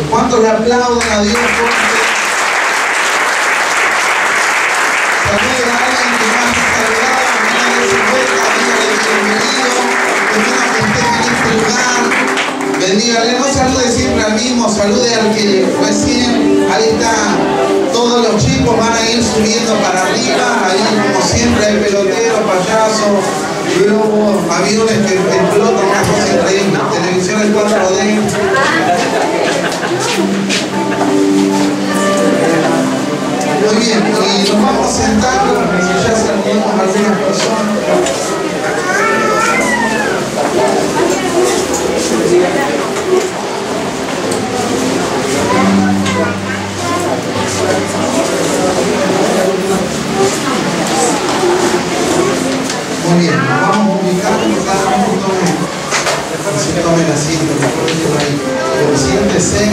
¿Cuántos le aplauden a Dios? Salude a alguien que más ha saludado, que nadie se cuenta, dígale bienvenido, que esté en este lugar. Bendígale, no salude siempre al mismo, salude al que recién, ahí está, todos los chicos van a ir subiendo para arriba, ahí como siempre hay peloteros, payasos, globos, aviones que explotan, una cosa increíble, televisiones 4D. Muy bien, y nos vamos sentando, ya saludamos a algunas personas. Muy bien, nos vamos ubicando, cada uno tome el asiento, pero siéntese.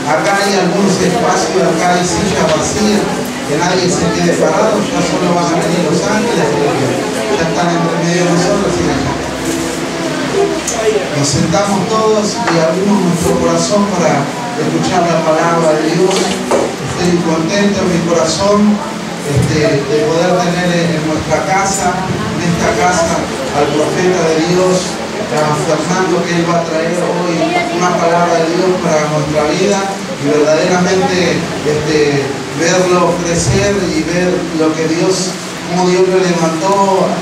Acá hay algunos espacios, acá hay sillas vacías, que nadie se quede parado, ya solo van a venir los ángeles, ya están entre medio de nosotros y acá. Nos sentamos todos y abrimos nuestro corazón para escuchar la palabra de Dios. Estoy contento en mi corazón de poder tener en nuestra casa, en esta casa, al profeta de Dios, a Fernando, que él va a traer hoy una palabra de Dios para nuestra vida y verdaderamente verlo crecer y ver lo que Dios, cómo Dios lo levantó.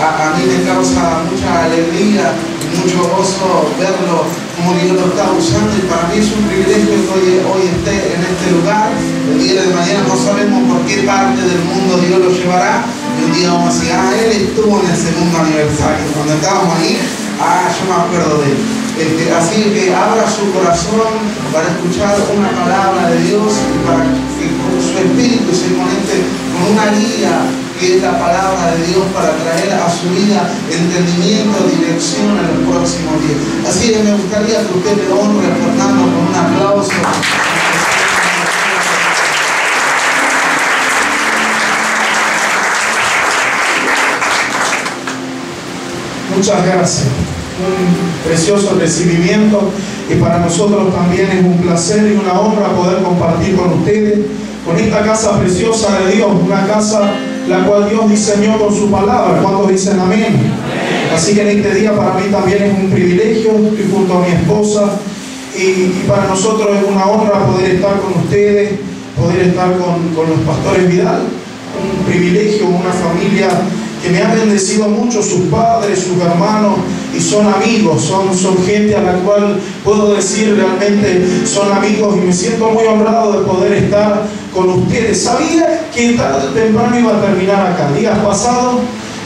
A mí me causa mucha alegría y mucho gozo verlo, cómo Dios lo está usando, y para mí es un privilegio que hoy esté en este lugar. El día de mañana no sabemos por qué parte del mundo Dios lo llevará, y un día vamos a decir, él estuvo en el segundo aniversario, cuando estábamos ahí, yo me acuerdo de él. Así que abra su corazón para escuchar una palabra de Dios y para que su espíritu se conecte con una guía que es la palabra de Dios para traer a su vida entendimiento, dirección en los próximos días. Así que me gustaría que usted le honre a Fernando con un aplauso. Muchas gracias. Un precioso recibimiento, y para nosotros también es un placer y una honra poder compartir con ustedes, con esta casa preciosa de Dios, una casa la cual Dios diseñó con su palabra. ¿Cuántos dicen amén? Amén. Así que en este día para mí también es un privilegio, estoy junto a mi esposa, y para nosotros es una honra poder estar con ustedes, poder estar con los pastores Vidal, un privilegio, una familia que me ha bendecido mucho, sus padres, sus hermanos, y son amigos, son gente a la cual puedo decir realmente son amigos, y me siento muy honrado de poder estar con ustedes. Sabía que tarde o temprano iba a terminar acá. Días pasados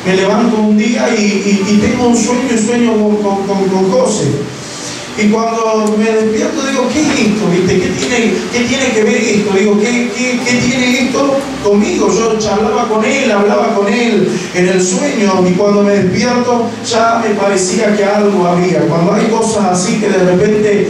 me levanto un día y tengo un sueño con José. Y cuando me despierto digo, ¿qué es esto? ¿Viste? ¿Qué tiene que ver esto? Digo, ¿qué tiene esto conmigo? Yo charlaba con él, hablaba con él en el sueño, y cuando me despierto ya me parecía que algo había. Cuando hay cosas así que de repente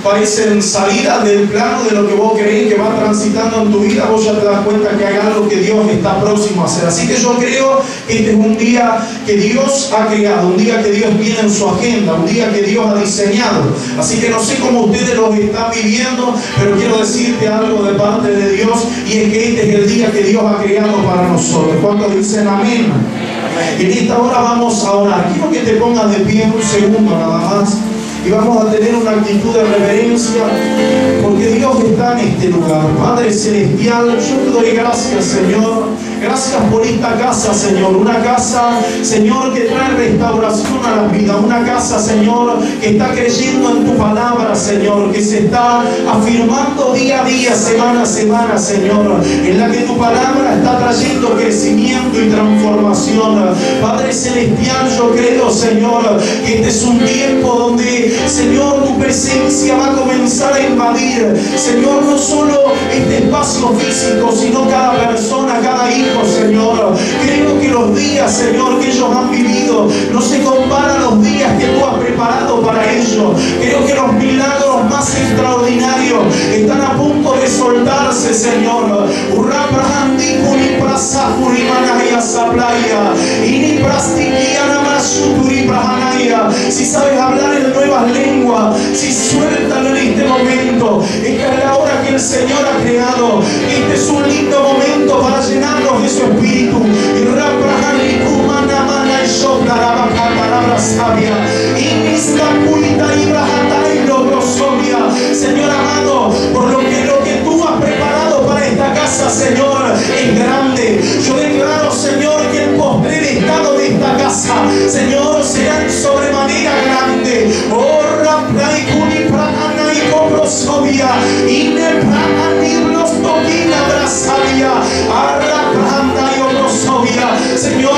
parecen salidas del plano de lo que vos creés que va transitando en tu vida, vos ya te das cuenta que hay algo que Dios está próximo a hacer. Así que yo creo que este es un día que Dios ha creado, un día que Dios tiene en su agenda, un día que Dios ha diseñado. Así que no sé cómo ustedes lo están viviendo, pero quiero decirte algo de parte de Dios, y es que este es el día que Dios ha creado para nosotros. ¿Cuántos dicen amén? En esta hora vamos a orar. Quiero que te pongas de pie un segundo nada más, y vamos a tener una actitud de reverencia, porque Dios está en este lugar. Padre Celestial, yo te doy gracias, Señor. Gracias por esta casa, Señor. Una casa, Señor, que trae restauración a la vida. Una casa, Señor, que está creyendo en tu palabra, Señor. Que se está afirmando día a día, semana a semana, Señor. En la que tu palabra está trayendo crecimiento y transformación. Padre Celestial, yo creo, Señor, que este es un tiempo donde, Señor, tu presencia va a comenzar a invadir, Señor, no solo este espacio físico, sino cada persona, cada hijo, Señor. Creo que los días, Señor, que ellos han vivido no se comparan a los días que tú has preparado para ellos. Creo que los milagros más extraordinarios están a punto de soltarse, Señor. Si sabes hablar en nuevas lenguas, si suéltalo en este este momento. Esta es la hora que el Señor ha creado. Este es un lindo momento para llenarnos de su Espíritu. Y Señor amado, por lo que tú has preparado para esta casa, Señor, es grande. Yo declaro, Señor, que el postrer estado de esta casa, Señor, será en sobremanera grande. Oh, Señor,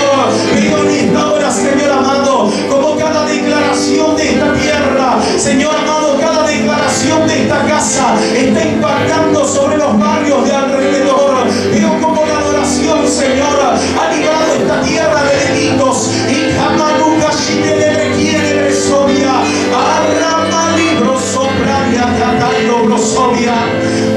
pido en esta hora, Señor amado, como cada declaración de esta tierra, Señor amado, cada declaración de esta casa está impactando sobre los barrios de alrededor. Veo como la adoración, Señor, ha librado esta tierra de delitos. Y Kamaruka Shitele quiere Bresovia, Arrama Libro Sopraria, Ratairo Brosovia,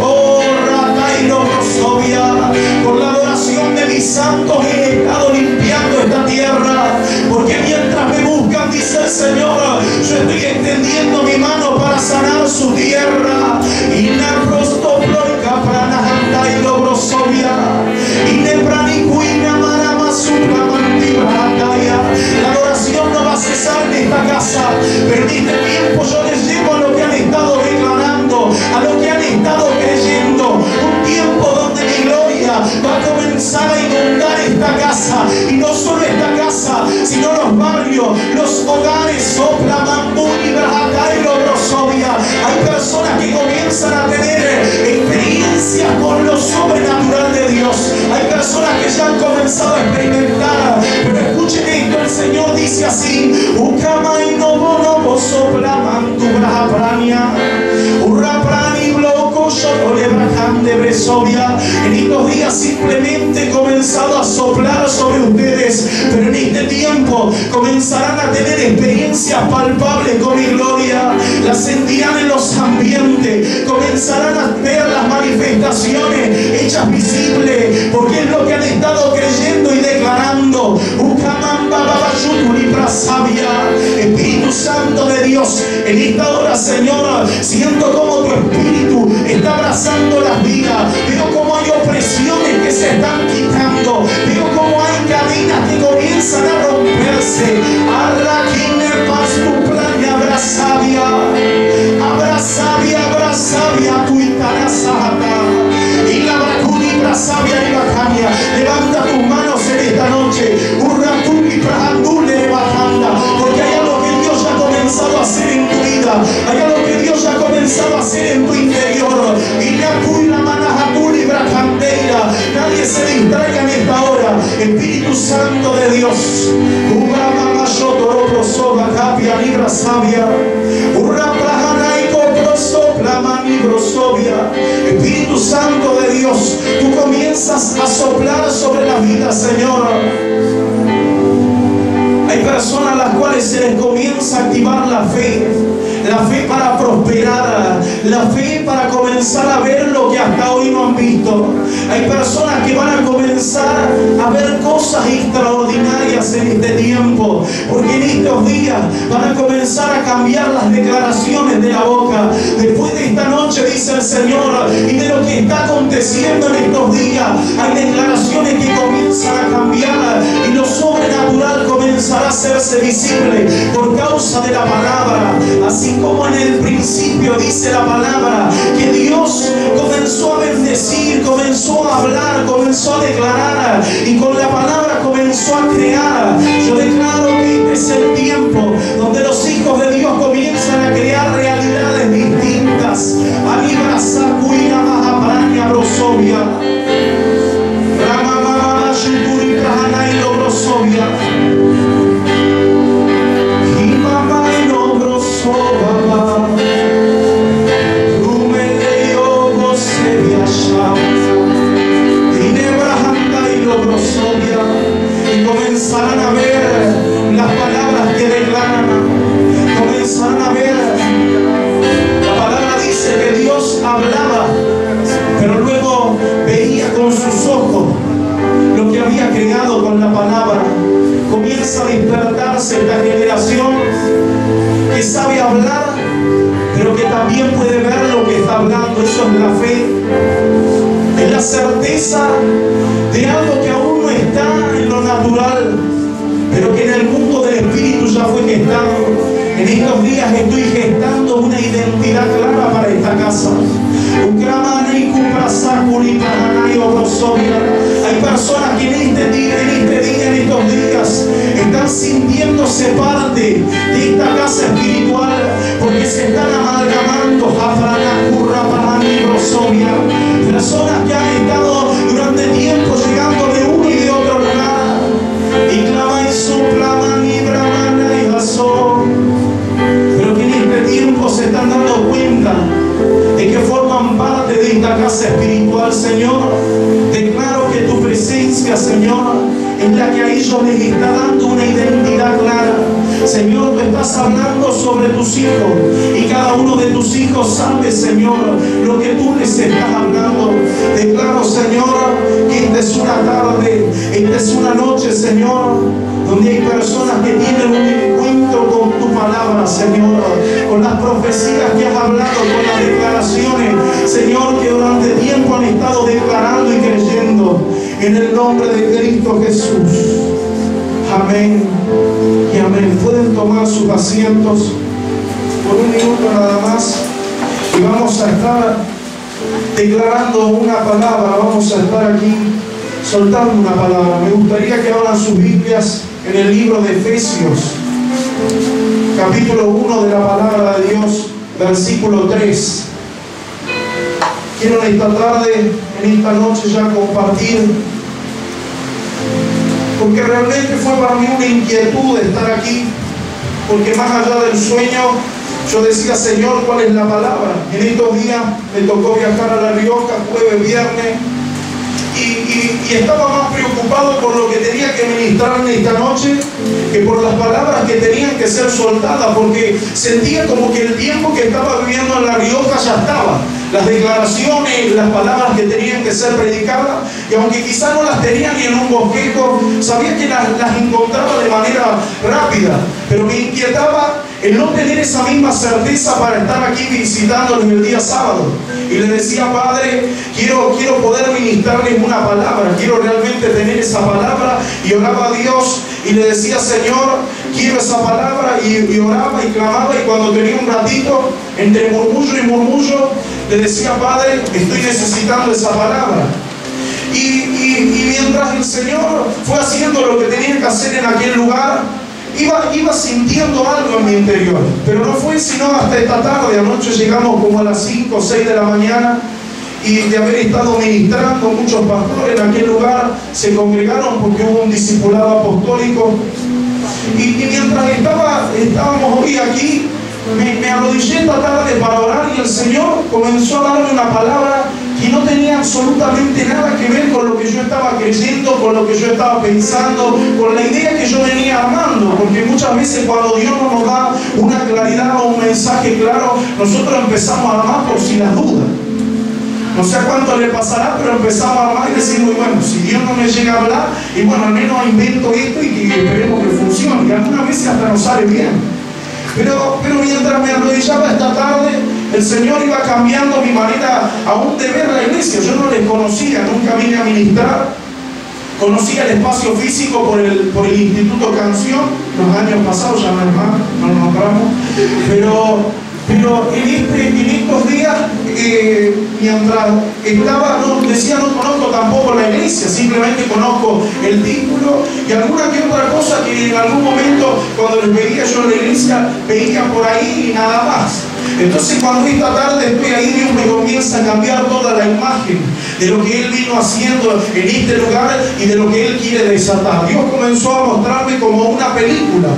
oh Ratairo Brosovia, por la adoración de mis santos he estado limpiando esta tierra, porque mientras me buscan, dice el Señor, yo estoy extendiendo mi mano para sanar su tierra. Y la prostoploica pranahanda y lobrosovia, y nepranicuina maramasutra mantibrahaya. La adoración no va a cesar en esta casa, pero en este tiempo yo les llevo a lo que han estado declarando, a lo que han estado creyendo. Un tiempo donde mi gloria va a comenzar a inundar esta casa, y no solo esta casa, sino los barrios, los hogares, sopla bambú y brajatairo brosovia. Hay personas que comienzan a tener experiencias con lo sobrenatural de Dios. Hay personas que ya han comenzado a experimentar, pero escuchen esto, el Señor dice así: Ukamai no bono sopla mantu brahaprania, urraprani bloco de Bresovia. En estos días simplemente he comenzado a soplar sobre ustedes, pero en este tiempo comenzarán a tener experiencias palpables con mi gloria. Las sentirán en los ambientes, comenzarán a ver las manifestaciones hechas visibles, porque es lo que han estado creyendo y declarando. Espíritu Santo de Dios, en esta hora, Señor, siento como tu Espíritu está abrazando las vidas. Veo como hay opresiones que se están quitando. Veo como hay cadenas que comienzan a romperse. Arraquine paz tu plan y abrazavia. Abrazavia, abrazavia, tu itarasata. Y la bracuni brazavia y bajania. Levanta tus manos en esta noche. Urratuni prahandule bajanda. Porque hay algo que Dios ya ha comenzado a hacer en tu vida. Hay algo que Dios ya ha comenzado a hacer en tu interior. Y la cuida manajatuli brajandeira. Nadie se distraiga en esta hora. Espíritu Santo de Dios. Espíritu Santo de Dios, tú comienzas a soplar sobre la vida, Señor. Hay personas a las cuales se les comienza a activar la fe para prosperar, la fe para comenzar a ver lo que hasta hoy no han visto. Hay personas que van a comenzar a ver cosas extraordinarias en este tiempo, porque en estos días van a comenzar a cambiar las declaraciones de la boca. Después de esta noche, dice el Señor, y de lo que está aconteciendo en estos días, hay declaraciones que comienzan a cambiar, y lo sobrenatural comenzará a hacerse visible por causa de la palabra. Así como en el principio dice la palabra que Dios comenzó a bendecir, comenzó a hablar, comenzó a declarar, y con la palabra comenzó a crear. Yo declaro que este es el tiempo donde los hijos de Dios comienzan a crear realidades distintas. Anibrasakuina mahaprania brosovia. Ramamama shuturi prahanailo brosovia. Y comenzarán a ver las palabras que declaran, comenzarán a ver. La palabra dice que Dios hablaba, pero luego veía con sus ojos lo que había creado con la palabra. Comienza a despertarse esta generación que sabe hablar, pero que también puede ver lo que está hablando. Eso es la fe. Es la certeza de algo que aún no está en lo natural, pero que en el mundo del Espíritu ya fue gestado. En estos días estoy gestando una identidad clara para esta casa. Hay personas que en este día, en estos días, están sintiéndose parte de esta casa espiritual, porque se están amalgamando. Personas que han estado durante tiempo llegando de uno y de otro lugar, y claman y soplaman y braman y razón, pero que en este tiempo se están dando cuenta de que forman parte de esta casa espiritual. Señor, declaro que tu presencia, Señor, es la que a ellos les está dando una identidad clara. Señor, tú estás hablando sobre tus hijos, y cada uno de tus hijos sabe, Señor, lo que tú les estás hablando. Declaro, Señor, que esta es una tarde, esta es una noche, Señor, donde hay personas que tienen un encuentro con tu palabra, Señor, con las profecías que has hablado, con las declaraciones, Señor, que durante tiempo han estado declarando y creyendo en el nombre de Cristo Jesús. Amén y amén. Pueden tomar sus asientos por un minuto nada más, y vamos a estar declarando una palabra. Vamos a estar aquí soltando una palabra. Me gustaría que abran sus Biblias en el libro de Efesios, capítulo 1 de la palabra de Dios, versículo 3. Quiero en esta tarde, en esta noche ya compartir, porque realmente fue para mí una inquietud estar aquí, porque más allá del sueño, yo decía, Señor, ¿cuál es la palabra? En estos días me tocó viajar a La Rioja, jueves, viernes, y estaba más preocupado por lo que tenía que ministrar en esta noche que por las palabras que tenían que ser soltadas, porque sentía como que el tiempo que estaba viviendo en La Rioja ya estaba. Las declaraciones, las palabras que tenían que ser predicadas, y aunque quizás no las tenía ni en un bosquejo, sabía que las encontraba de manera rápida, pero me inquietaba el no tener esa misma certeza para estar aquí visitándolos el día sábado. Y le decía, Padre, quiero poder ministrarles una palabra, quiero realmente tener esa palabra, y oraba a Dios y le decía, Señor, quiero esa palabra, y oraba y clamaba, y cuando tenía un ratito, entre murmullo y murmullo, le decía, Padre, estoy necesitando esa palabra. Y mientras el Señor fue haciendo lo que tenía que hacer en aquel lugar, iba sintiendo algo en mi interior. Pero no fue sino hasta esta tarde. Anoche llegamos como a las 5 o 6 de la mañana, y de haber estado ministrando, muchos pastores en aquel lugar se congregaron porque hubo un discipulado apostólico. Y mientras estábamos hoy aquí, me arrodillé esta tarde para orar, y el Señor comenzó a darme una palabra que no tenía absolutamente nada que ver con lo que yo estaba creyendo, con lo que yo estaba pensando, con la idea que yo venía armando, porque muchas veces cuando Dios no nos da una claridad o un mensaje claro, nosotros empezamos a armar por si las dudas. No sé a cuánto le pasará, pero empezamos a armar y decimos, bueno, si Dios no me llega a hablar, y bueno, al menos invento esto y que esperemos que funcione, y algunas veces hasta nos sale bien. Pero mientras me arrodillaba esta tarde, el Señor iba cambiando mi manera aún de ver la iglesia. Yo no les conocía, nunca vine a ministrar. Conocía el espacio físico por el Instituto Canción, los años pasados, ya no es más, no lo nombramos. Pero en estos días, mientras estaba, no conozco tampoco la iglesia, simplemente conozco el título y alguna que otra cosa que en algún momento, cuando les veía yo en la iglesia, veía por ahí y nada más. Entonces, cuando esta tarde estoy ahí, Dios me comienza a cambiar toda la imagen de lo que Él vino haciendo en este lugar y de lo que Él quiere desatar. Dios comenzó a mostrarme como una película.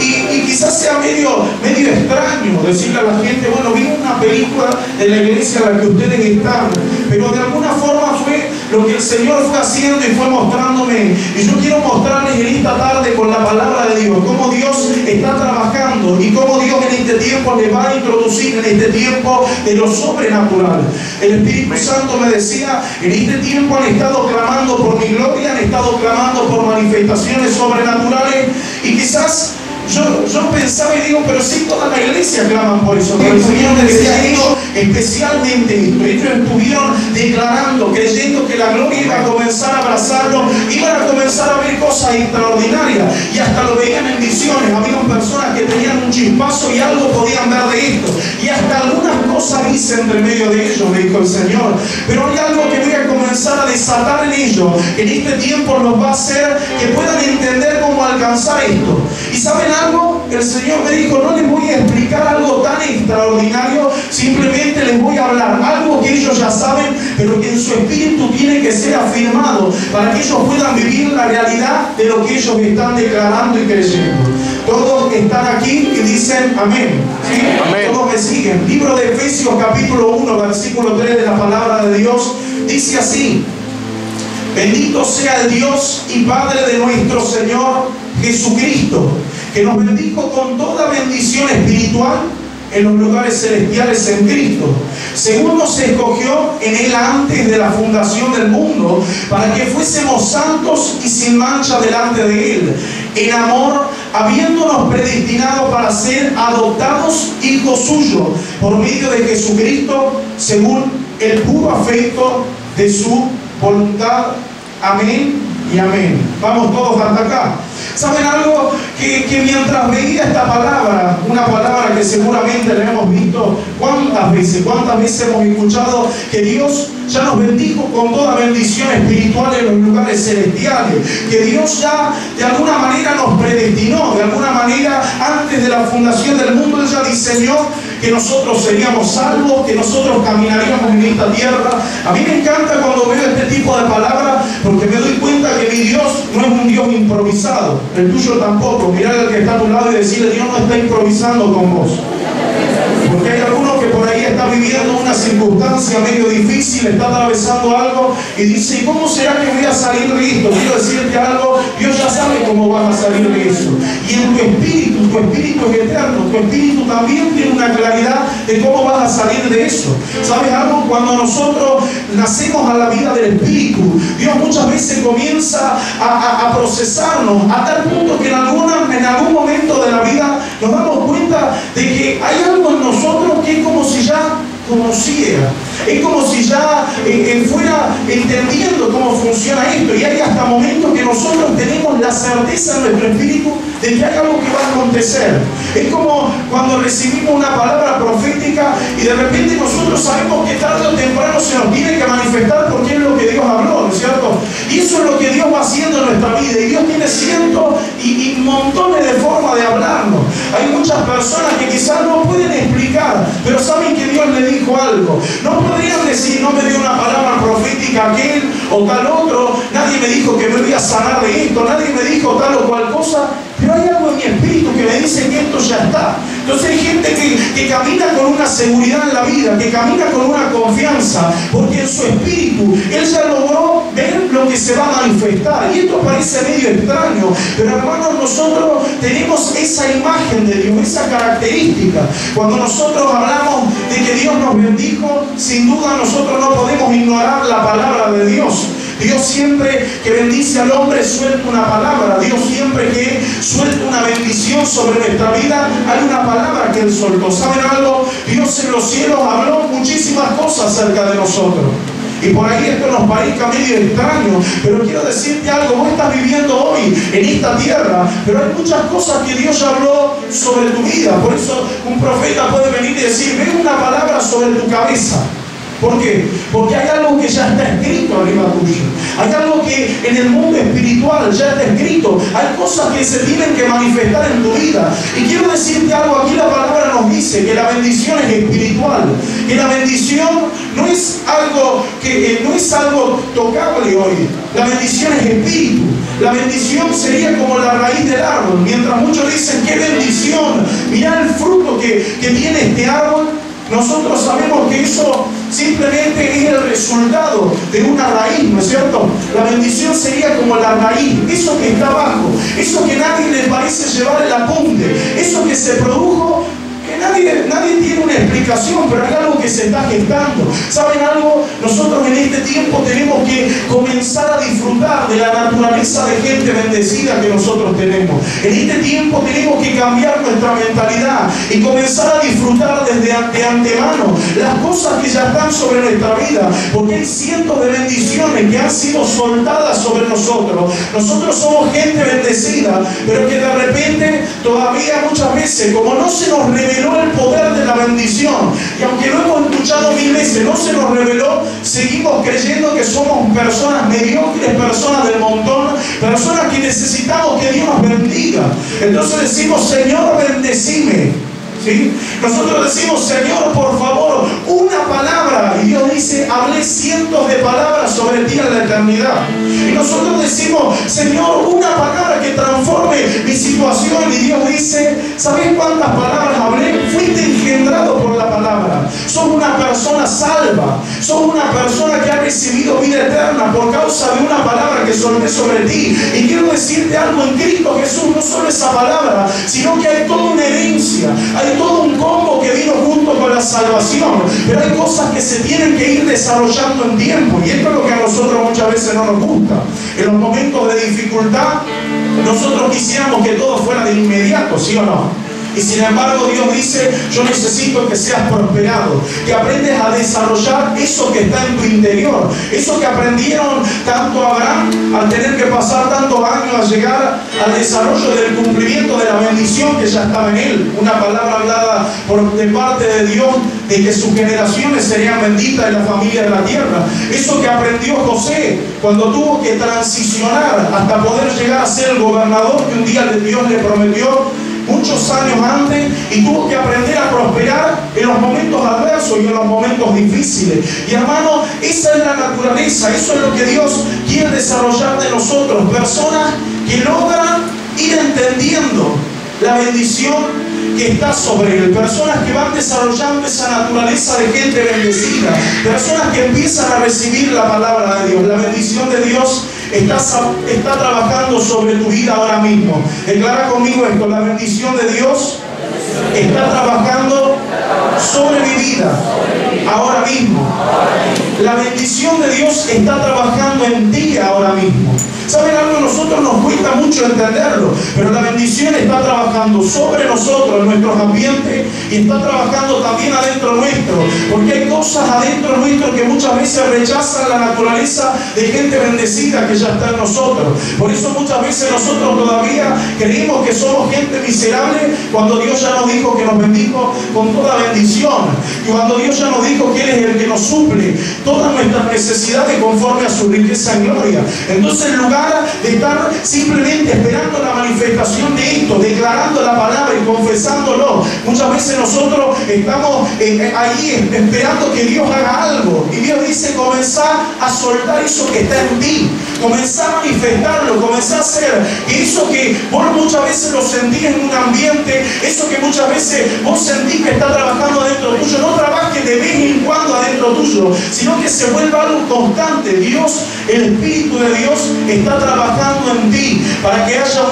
Y quizás sea medio extraño decirle a la gente, bueno, vi una película de la iglesia en la que ustedes están, pero de alguna forma fue lo que el Señor fue haciendo y fue mostrándome. Y yo quiero mostrarles en esta tarde con la palabra de Dios cómo Dios está trabajando y cómo Dios en este tiempo les va a introducir en este tiempo de lo sobrenatural. El Espíritu Santo me decía, en este tiempo han estado clamando por mi gloria, han estado clamando por manifestaciones sobrenaturales, y quizás yo pensaba y digo, pero sí, toda la iglesia claman por eso. Pero el Señor decía, ellos especialmente ellos estuvieron declarando, creyendo que la gloria iba a comenzar a abrazarlo, iban a comenzar a ver cosas extraordinarias, y hasta lo veían en visiones. Habían personas que tenían un chispazo y algo podían ver de esto, y hasta algunas cosas hice entre medio de ellos, me dijo el Señor. Pero hay algo que voy a comenzar a desatar en ellos, que en este tiempo nos va a hacer que puedan entender cómo alcanzar esto. ¿Y saben algo? El Señor me dijo, no les voy a explicar algo tan extraordinario, simplemente les voy a hablar algo que ellos ya saben, pero que en su espíritu tiene que ser afirmado para que ellos puedan vivir la realidad de lo que ellos están declarando y creyendo. Todos están aquí y dicen amén, ¿sí? Amén. Todos me siguen. Libro de Efesios capítulo 1 versículo 3 de la palabra de Dios dice así: bendito sea el Dios y Padre de nuestro Señor Jesucristo, que nos bendijo con toda bendición espiritual en los lugares celestiales en Cristo, según nos escogió en Él antes de la fundación del mundo, para que fuésemos santos y sin mancha delante de Él, en amor, habiéndonos predestinado para ser adoptados hijos suyos, por medio de Jesucristo, según el puro afecto de su voluntad. Amén y amén. Vamos todos hasta acá. ¿Saben algo? Que mientras veía esta palabra, una palabra que seguramente la hemos visto cuántas veces hemos escuchado que Dios ya nos bendijo con toda bendición espiritual en los lugares celestiales, que Dios ya de alguna manera nos predestinó, de alguna manera antes de la fundación del mundo Él ya diseñó que nosotros seríamos salvos, que nosotros caminaríamos en esta tierra. A mí me encanta cuando veo este tipo de palabras, porque me doy cuenta que mi Dios no es un Dios improvisado, el tuyo tampoco. Mirar al que está a tu lado y decirle, Dios no está improvisando con vos. Porque hay algunos que por ahí está viviendo una circunstancia medio difícil, está atravesando algo y dice, ¿cómo será que voy a salir de esto? Quiero decirte algo, Dios ya sabe cómo vas a salir de eso. Y en tu espíritu es eterno, tu espíritu también tiene una claridad de cómo vas a salir de eso. ¿Sabes algo? Cuando nosotros nacemos a la vida del espíritu, Dios muchas veces comienza a procesarnos a tal punto que en algún momento de la vida nos damos cuenta de que hay algo en nosotros que es como si ya conociera, es como si ya fuera entendiendo cómo funciona esto, y hay hasta momentos que nosotros tenemos la certeza en nuestro espíritu de que hay algo que va a acontecer. Es como cuando recibimos una palabra profética y de repente nosotros sabemos que tarde o temprano se nos tiene que manifestar porque es lo que Dios habló, ¿no es cierto? Y eso es lo que Dios va haciendo en nuestra vida, y Dios tiene cientos y montones de formas de hablarnos. Hay muchas personas que quizás no pueden explicar, pero saben que Dios le dijo algo. No podrían decir, no me dio una palabra profética aquel o tal otro, nadie me dijo que me voy a sanar de esto, nadie me dijo tal o cual cosa, pero hay algo en mi espíritu que me dice que esto ya está. Entonces hay gente que camina con una seguridad en la vida, que camina con una confianza, porque en su espíritu Él ya logró ver lo que se va a manifestar. Y esto parece medio extraño, pero hermanos, nosotros tenemos esa imagen de Dios, esa característica. Cuando nosotros hablamos de que Dios nos bendijo, sin duda nosotros no podemos ignorar la palabra de Dios. Dios siempre que bendice al hombre suelta una palabra. Dios siempre que suelta una bendición sobre nuestra vida, hay una palabra que Él soltó. ¿Saben algo? Dios en los cielos habló muchísimas cosas acerca de nosotros. Y por ahí esto nos parezca medio extraño, pero quiero decirte algo, vos estás viviendo hoy en esta tierra, pero hay muchas cosas que Dios ya habló sobre tu vida. Por eso un profeta puede venir y decir, ven una palabra sobre tu cabeza. ¿Por qué? Porque hay algo que ya está escrito arriba tuyo. Hay algo que en el mundo espiritual ya está escrito. Hay cosas que se tienen que manifestar en tu vida. Y quiero decirte algo, aquí la palabra nos dice que la bendición es espiritual. Que la bendición no es algo tocable hoy. La bendición es espíritu. La bendición sería como la raíz del árbol. Mientras muchos dicen, ¡qué bendición! Mirá el fruto que tiene este árbol. Nosotros sabemos que eso simplemente es el resultado de una raíz, ¿no es cierto? La bendición sería como la raíz, eso que está abajo, eso que nadie le parece llevar el apunte, eso que se produjo, que nadie tiene una explicación, pero hay algo que se está gestando. ¿Saben algo? Nosotros en este tiempo tenemos que comenzar a disfrutar de la naturaleza de gente bendecida que nosotros tenemos. En este tiempo tenemos que cambiar nuestra mentalidad y comenzar a disfrutar desde de antemano las cosas que ya están sobre nuestra vida, porque hay cientos de bendiciones que han sido soltadas sobre nosotros. Nosotros somos gente bendecida, pero que de repente todavía muchas veces, como no se nos reveló el poder de la bendición, y aunque lo hemos escuchado mil veces, no se nos reveló, seguimos creyendo que somos personas mediocres, personas del montón, personas que necesitamos que Dios nos bendiga. Entonces decimos: Señor, bendecime. ¿Sí? Nosotros decimos: Señor, por favor, una palabra. Y Dios dice: hablé cientos de palabras sobre ti en la eternidad. Y nosotros decimos: Señor, una palabra que transforme mi situación. Y Dios dice: ¿sabes cuántas palabras hablé? Fuiste engendrado por la palabra. Sos una persona salva. Sos una persona que ha recibido vida eterna por causa de una palabra que solté sobre ti. Y quiero decirte algo: en Cristo Jesús no solo esa palabra, sino que hay toda una herencia. Hay todo un combo que vino junto con la salvación, pero hay cosas que se tienen que ir desarrollando en tiempo, y esto es lo que a nosotros muchas veces no nos gusta. En los momentos de dificultad nosotros quisiéramos que todo fuera de inmediato, ¿sí o no? Y sin embargo Dios dice: yo necesito que seas prosperado, que aprendes a desarrollar eso que está en tu interior, eso que aprendieron tanto Abraham al tener que pasar tantos años a llegar al desarrollo del cumplimiento de la bendición que ya estaba en él. Una palabra hablada de parte de Dios de que sus generaciones serían benditas en la familia de la tierra. Eso que aprendió José cuando tuvo que transicionar hasta poder llegar a ser el gobernador que un día Dios le prometió muchos años antes, y tuvo que aprender a prosperar en los momentos adversos y en los momentos difíciles. Y hermano, esa es la naturaleza, eso es lo que Dios quiere desarrollar de nosotros, personas que logran ir entendiendo la bendición que está sobre él, personas que van desarrollando esa naturaleza de gente bendecida, personas que empiezan a recibir la palabra de Dios. La bendición de Dios está trabajando sobre tu vida ahora mismo. Declara conmigo esto: la bendición de Dios está trabajando sobre mi vida ahora mismo. La bendición de Dios está trabajando en ti ahora mismo. ¿Saben algo? A nosotros nos cuesta mucho entenderlo, pero la bendición está trabajando sobre nosotros, en nuestros ambientes, y está trabajando también adentro nuestro, porque hay cosas adentro nuestro que muchas veces rechazan la naturaleza de gente bendecida que ya está en nosotros. Por eso muchas veces nosotros todavía creemos que somos gente miserable, cuando Dios ya nos dijo que nos bendijo con toda bendición, y cuando Dios ya nos dijo que Él es el que nos suple todas nuestras necesidades conforme a su riqueza en gloria. Entonces, en lugar de estar simplemente esperando la manifestación de esto, declarando la palabra y confesándolo, muchas veces nosotros estamos ahí esperando que Dios haga algo, y Dios dice: comenzá a soltar eso que está en ti, comenzá a manifestarlo, comenzá a hacer que eso que vos muchas veces lo sentís en un ambiente, eso que muchas veces vos sentís que está trabajando adentro tuyo, no trabaje de vez en cuando adentro tuyo, sino que se vuelva algo constante. Dios, el Espíritu de Dios está trabajando en ti para que haya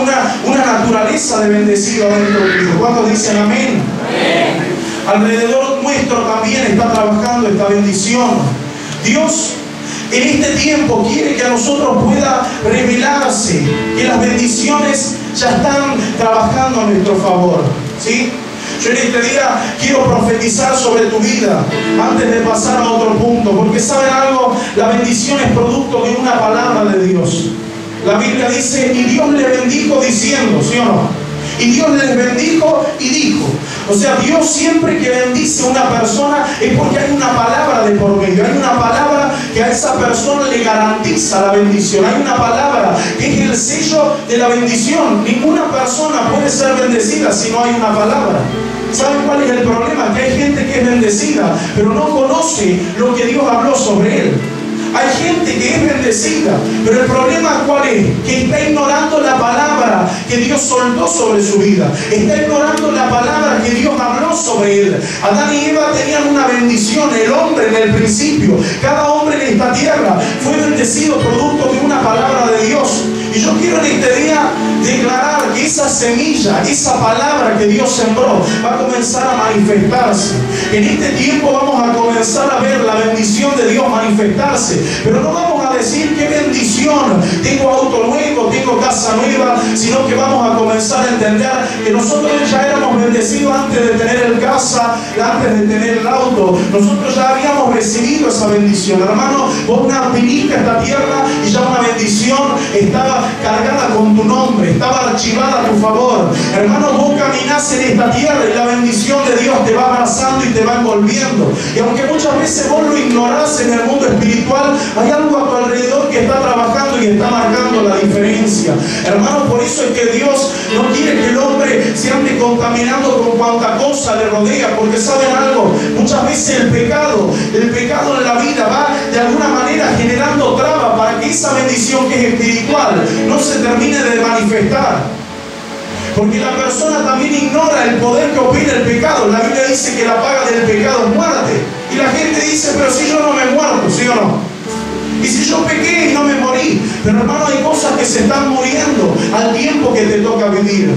una naturaleza de bendecido adentro tuyo. ¿Cuántos dicen amén? Amén. Alrededor nuestro también está trabajando esta bendición. Dios en este tiempo quiere que a nosotros pueda revelarse que las bendiciones ya están trabajando a nuestro favor, ¿sí? Yo en este día quiero profetizar sobre tu vida antes de pasar a otro punto, porque ¿saben algo? La bendición es producto de una palabra de Dios. La Biblia dice: y Dios le bendijo diciendo, ¿sí o no? Y Dios les bendijo y dijo. O sea, Dios siempre que bendice a una persona es porque hay una palabra de por medio. Hay una palabra que a esa persona le garantiza la bendición. Hay una palabra que es el sello de la bendición. Ninguna persona puede ser bendecida si no hay una palabra. ¿Saben cuál es el problema? Que hay gente que es bendecida, pero no conoce lo que Dios habló sobre él. Hay gente que es bendecida, pero el problema ¿cuál es? Que está ignorando la palabra que Dios soltó sobre su vida. Está ignorando la palabra que Dios habló sobre él. Adán y Eva tenían una bendición, el hombre en el principio. Cada hombre en esta tierra fue bendecido producto de una palabra de Dios. Y yo quiero en este día declarar que esa semilla, esa palabra que Dios sembró, va a comenzar a manifestarse. En este tiempo vamos a comenzar a ver la bendición de Dios manifestarse, pero no vamos a decir qué bendición, tengo auto nuevo, tengo casa nueva, sino que vamos a comenzar a entender que nosotros ya éramos bendecidos antes de tener el casa, antes de tener el auto. Nosotros ya habíamos recibido esa bendición. Hermano, vos viniste a esta tierra y ya una bendición estaba cargada con tu nombre, estaba archivada a tu favor. Hermano, vos caminás en esta tierra y la bendición de Dios te va abrazando y te va envolviendo. Y aunque muchas veces vos lo ignorás en el mundo espiritual, hay algo a tu alrededor que está trabajando y está marcando la diferencia. Hermano, por eso es que Dios no quiere que el hombre se ande contaminando con cuanta cosa le rodea, porque saben algo, muchas veces el pecado en la vida va de alguna manera generando trabas para que esa bendición que es espiritual no se termine de manifestar. Porque la persona también ignora el poder que opera el pecado. La Biblia dice que la paga del pecado es muerte. Y la gente dice, pero si yo no me muerto, ¿sí o no? Y si yo pequé y no me morí. Pero hermano, hay cosas que se están muriendo al tiempo que te toca vivir.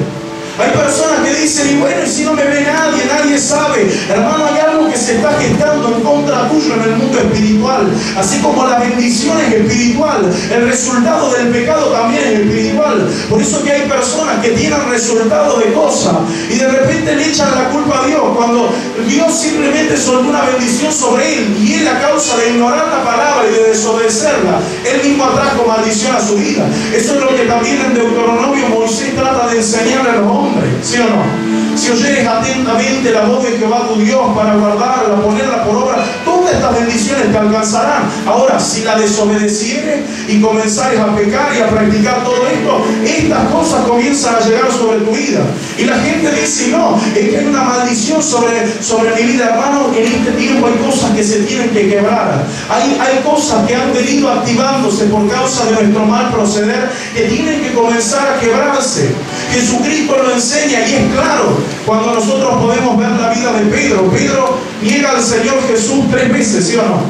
Hay personas que dicen, y bueno, y si no me ve nadie, nadie sabe. Hermano, hay algo que se está gestando en contra tuyo en el mundo espiritual. Así como la bendición es espiritual, el resultado del pecado también es espiritual. Por eso que hay personas que tienen resultado de cosas y de repente le echan la culpa a Dios, cuando Dios simplemente soltó una bendición sobre él y él, a causa de ignorar la palabra y de desobedecerla, él mismo atrajo maldición a su vida. Eso es lo que también en Deuteronomio Moisés trata de enseñarle a los hombres. ¿Sí o no? Si oyeres atentamente la voz de Jehová tu Dios para guardarla, ponerla por obra, todas estas bendiciones te alcanzarán. Ahora, si la desobedecieres y comenzares a pecar y a practicar todo esto, estas cosas comienzan a llegar sobre tu vida. Y la gente dice, no, es que hay una maldición sobre mi vida. Hermano, en este tiempo hay cosas que se tienen que quebrar. Hay cosas que han venido activándose por causa de nuestro mal proceder, que tienen que comenzar a quebrarse. Jesucristo lo enseña y es claro cuando nosotros podemos ver la vida de Pedro. Pedro niega al Señor Jesús 3 veces, ¿sí o no?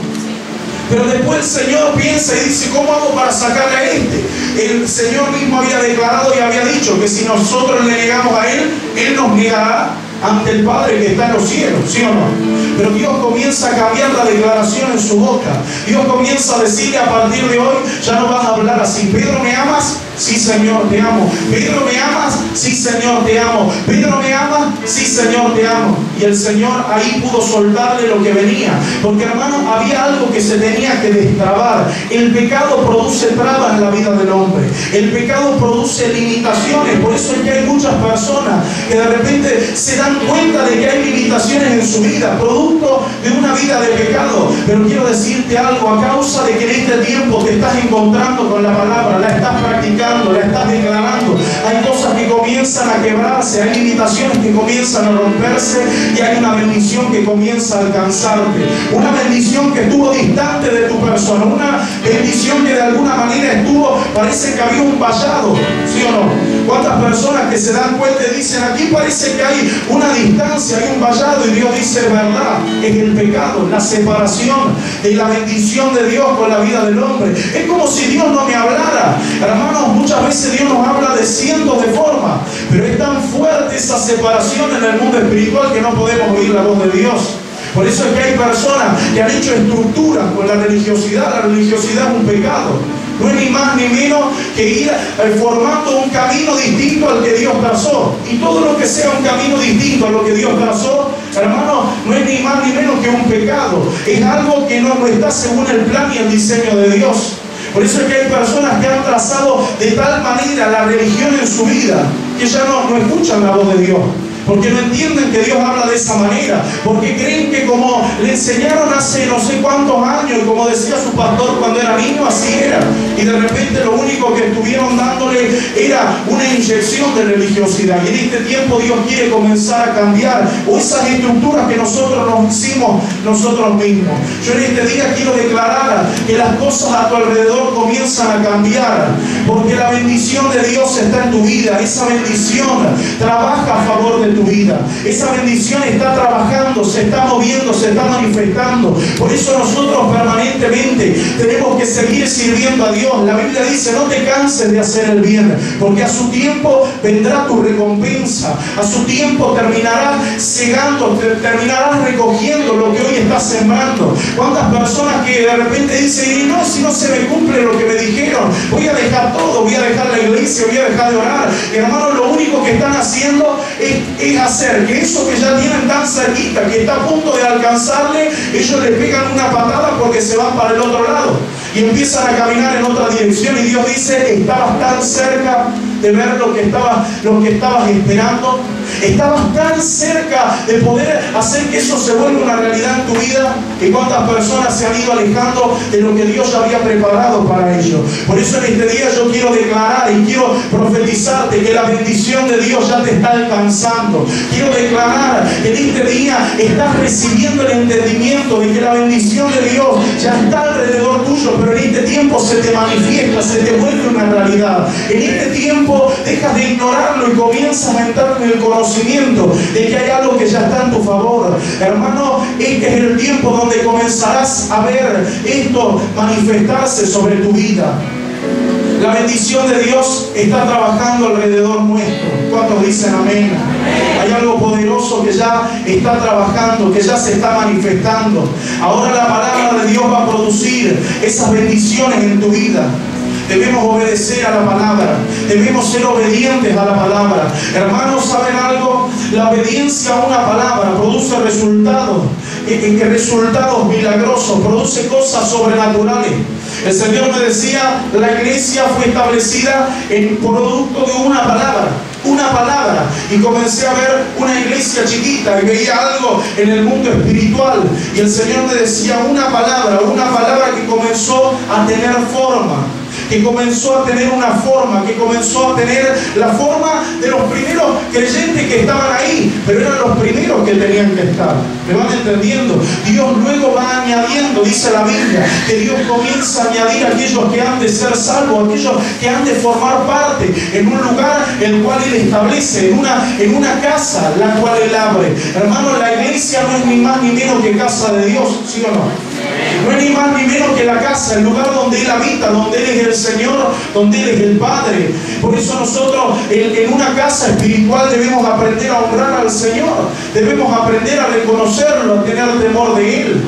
Pero después el Señor piensa y dice, ¿cómo hago para sacarle a este? El Señor mismo había declarado y había dicho que si nosotros le negamos a Él, Él nos negará ante el Padre que está en los cielos, ¿sí o no? Pero Dios comienza a cambiar la declaración en su boca. Dios comienza a decirle, a partir de hoy ya no vas a hablar así. Pedro, ¿me amas? Sí, Señor, te amo. Pedro, ¿me amas? Sí, Señor, te amo. Pedro, ¿me amas? Sí, Señor, te amo. Y el Señor ahí pudo soltarle lo que venía. Porque, hermano, había algo que se tenía que destrabar. El pecado produce trabas en la vida del hombre. El pecado produce limitaciones. Por eso es que hay muchas personas que de repente se dan cuenta de que hay limitaciones en su vida, producto de una vida de pecado. Pero quiero decirte algo, a causa de que en este tiempo te estás encontrando con la palabra, la estás practicando, la estás declarando, hay cosas que comienzan a quebrarse, hay limitaciones que comienzan a romperse y hay una bendición que comienza a alcanzarte. Una bendición que estuvo distante de tu persona, una bendición que de alguna manera estuvo, parece que había un vallado, ¿sí o no? ¿Cuántas personas que se dan cuenta y dicen, aquí parece que hay una distancia, hay un vallado? Y Dios dice, verdad, es el pecado, la separación de la bendición de Dios con la vida del hombre. Es como si Dios no me hablara. Hermanos, muchas veces Dios nos habla de cientos de formas, pero es tan fuerte esa separación en el mundo espiritual que no podemos oír la voz de Dios. Por eso es que hay personas que han hecho estructuras con la religiosidad. La religiosidad es un pecado. No es ni más ni menos que ir formando un camino distinto al que Dios trazó. Y todo lo que sea un camino distinto a lo que Dios trazó, hermano, no es ni más ni menos que un pecado. Es algo que no está según el plan y el diseño de Dios. Por eso es que hay personas que han trazado de tal manera la religión en su vida que ya no escuchan la voz de Dios. Porque no entienden que Dios habla de esa manera. Porque creen que como le enseñaron hace no sé cuántos años, y como decía su pastor cuando era niño, así era. Y de repente lo único que estuvieron dándole era una inyección de religiosidad. Y en este tiempo Dios quiere comenzar a cambiar esas estructuras que nosotros nos hicimos nosotros mismos. Yo en este día quiero declarar que las cosas a tu alrededor comienzan a cambiar. Porque la bendición de Dios está en tu vida. Esa bendición trabaja a favor de tu vida. Esa bendición está trabajando, se está moviendo, se está manifestando. Por eso nosotros permanentemente tenemos que seguir sirviendo a Dios. La Biblia dice: no te canses de hacer el bien, porque a su tiempo vendrá tu recompensa. A su tiempo terminarás segando, terminarás recogiendo lo que hoy estás sembrando. ¿Cuántas personas que de repente dicen: y no, si no se me cumple lo que me dijeron, voy a dejar todo, voy a dejar la iglesia, voy a dejar de orar? Hermanos, lo único que están haciendo es hacer que eso que ya tienen tan cerquita, que está a punto de alcanzarle, ellos le pegan una patada porque se van para el otro lado y empiezan a caminar en otra dirección. Y Dios dice: estabas tan cerca de ver lo que estabas esperando. Estabas tan cerca de poder hacer que eso se vuelva una realidad en tu vida. Y cuántas personas se han ido alejando de lo que Dios ya había preparado para ellos. Por eso en este día yo quiero declarar y quiero profetizarte que la bendición de Dios ya te está alcanzando. Quiero declarar que en este día estás recibiendo el entendimiento de que la bendición de Dios ya está alrededor tuyo, pero en este tiempo se te manifiesta, se te vuelve una realidad. En este tiempo dejas de ignorarlo y comienzas a entrar en el conocimiento de que hay algo que ya está en tu favor. Hermano, este es el tiempo donde comenzarás a ver esto manifestarse sobre tu vida. La bendición de Dios está trabajando alrededor nuestro. ¿Cuántos dicen amén? Hay algo poderoso que ya está trabajando, que ya se está manifestando. Ahora la palabra de Dios va a producir esas bendiciones en tu vida. Debemos obedecer a la palabra. Debemos ser obedientes a la palabra. Hermanos, ¿saben algo? La obediencia a una palabra produce resultados, resultados milagrosos, produce cosas sobrenaturales. El Señor me decía: la iglesia fue establecida en producto de una palabra. Una palabra. Y comencé a ver una iglesia chiquita y veía algo en el mundo espiritual. Y el Señor me decía: una palabra que comenzó a tener forma. Que comenzó a tener una forma, que comenzó a tener la forma de los primeros creyentes que estaban ahí, pero eran los primeros que tenían que estar. ¿Me van entendiendo? Dios luego va añadiendo, dice la Biblia, que Dios comienza a añadir a aquellos que han de ser salvos, aquellos que han de formar parte en un lugar el cual Él establece, en una casa la cual Él abre. Hermano, la iglesia no es ni más ni menos que casa de Dios, ¿sí o no? No es ni más ni menos que la casa, el lugar donde Él habita, donde Él es el Señor, donde Él es el Padre. Por eso nosotros en una casa espiritual debemos aprender a honrar al Señor. Debemos aprender a reconocerlo, a tener temor de Él.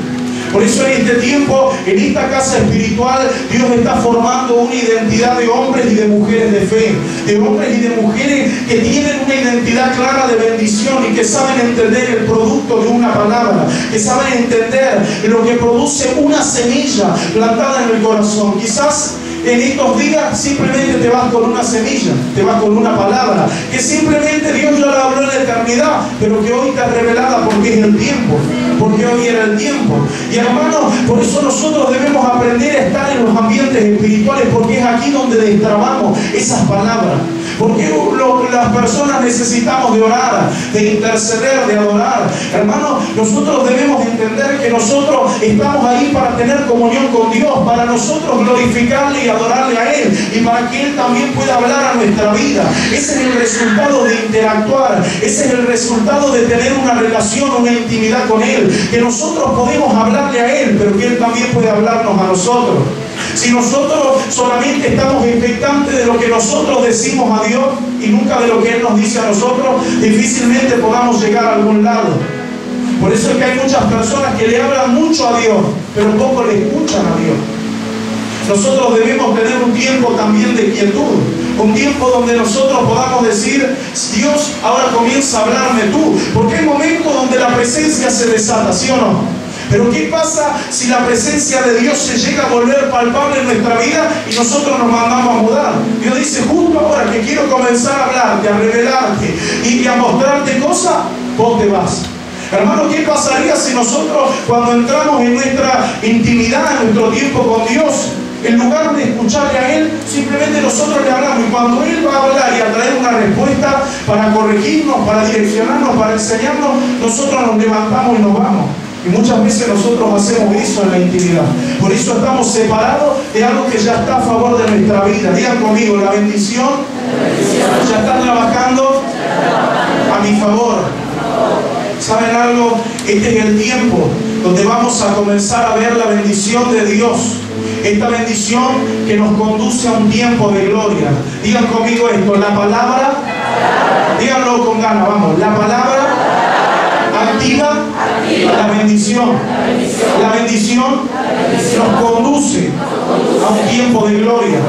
Por eso en este tiempo, en esta casa espiritual, Dios está formando una identidad de hombres y de mujeres de fe. De hombres y de mujeres que tienen una identidad clara de bendición y que saben entender el producto de una palabra. Que saben entender lo que produce una semilla plantada en el corazón. Quizás en estos días simplemente te vas con una semilla, te vas con una palabra, que simplemente Dios ya la habló en la eternidad, pero que hoy está revelada porque es el tiempo, porque hoy era el tiempo. Y hermanos, por eso nosotros debemos aprender a estar en los ambientes espirituales, porque es aquí donde destrabamos esas palabras. Porque las personas necesitamos de orar, de interceder, de adorar. Hermanos, nosotros debemos entender que nosotros estamos ahí para tener comunión con Dios, para nosotros glorificarle y adorarle a Él, y para que Él también pueda hablar a nuestra vida. Ese es el resultado de interactuar, ese es el resultado de tener una relación, una intimidad con Él, que nosotros podemos hablarle a Él, pero que Él también puede hablarnos a nosotros. Si nosotros solamente estamos expectantes de lo que nosotros decimos a Dios y nunca de lo que Él nos dice a nosotros, difícilmente podamos llegar a algún lado. Por eso es que hay muchas personas que le hablan mucho a Dios, pero poco le escuchan a Dios. Nosotros debemos tener un tiempo también de quietud, un tiempo donde nosotros podamos decir: Dios, ahora comienza a hablarme tú, porque hay momentos donde la presencia se desata, ¿sí o no? Pero ¿qué pasa si la presencia de Dios se llega a volver palpable en nuestra vida y nosotros nos mandamos a mudar? Dios dice: justo ahora que quiero comenzar a hablarte, a revelarte y a mostrarte cosas, vos te vas. Hermano, ¿qué pasaría si nosotros, cuando entramos en nuestra intimidad, en nuestro tiempo con Dios, en lugar de escucharle a Él, simplemente nosotros le hablamos, y cuando Él va a hablar y a traer una respuesta para corregirnos, para direccionarnos, para enseñarnos, nosotros nos levantamos y nos vamos? Y muchas veces nosotros hacemos eso en la intimidad. Por eso estamos separados de algo que ya está a favor de nuestra vida. Digan conmigo: la bendición ya está trabajando a mi favor. ¿Saben algo? Este es el tiempo donde vamos a comenzar a ver la bendición de Dios. Esta bendición que nos conduce a un tiempo de gloria. Digan conmigo esto, la palabra, díganlo con ganas, vamos, la palabra activa la bendición. La bendición nos conduce a un tiempo de gloria.